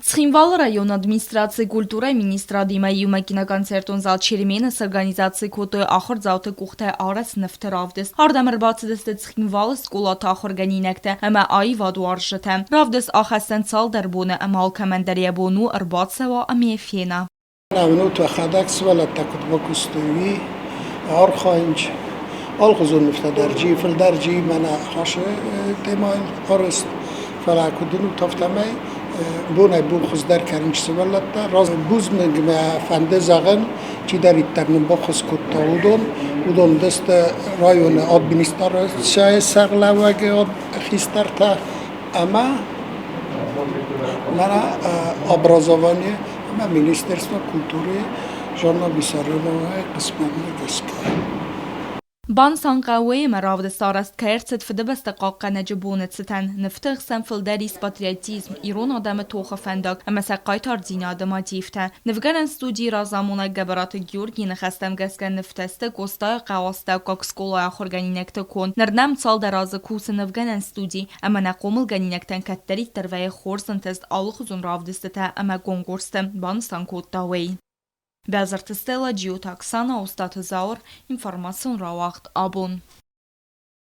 Ცხինվալ район администрации культуры министра Димայի ու մեկինականցերտուն զալ Չերեմենը սորգանիզացիի կոտոյ ախոր զավթը կուղթը արաս նվթրավդես արդամր բացդստը Ცხինվալը սկոլաթ ախորգանինեկտը հմա այ վադու արժտը ռավդես ախաստեն ցալ դերբոնը ամալքամանդարիա բոնու ըրբացավա ամիեֆենա ناونوت وخدك سوالة تاكد بكستوي أرخانج الخزون مفتدرجي في الدرجي منا حاش تمايل أرست فلا كدنو تفتمي بونه بو خزدر كرنج سوالة راز بوز مجمع فنده زغن چی در ایترنم با خز کتاودون ودون دست رایون ادمنستراسیون سرلا وگه خیستر تا اما منا ابرازوانی ما Ministerstvo kultury żona Bisarynova qismanni g'isqa. Ban sanqawey meravde sarast kerset fdebeste qaqqana jibunetsten neftig senfilderis patriotizm iron adamı toxa fendak ama saqaytar zinade matifte nevgaran studi razamona gabarat Georgi nexastem gaskan nefteste gosta qawasta kokskola xorganinekte kon nerdam sal darazı kus nevgaran studi ama naqomul ganinekten katteri terveye xorsan test alxuzun ravdestete ama gongorste ban sankotawey Bezartı Stella Giota Oksana Ostatı Zaur, informasyon Ravakt Abun.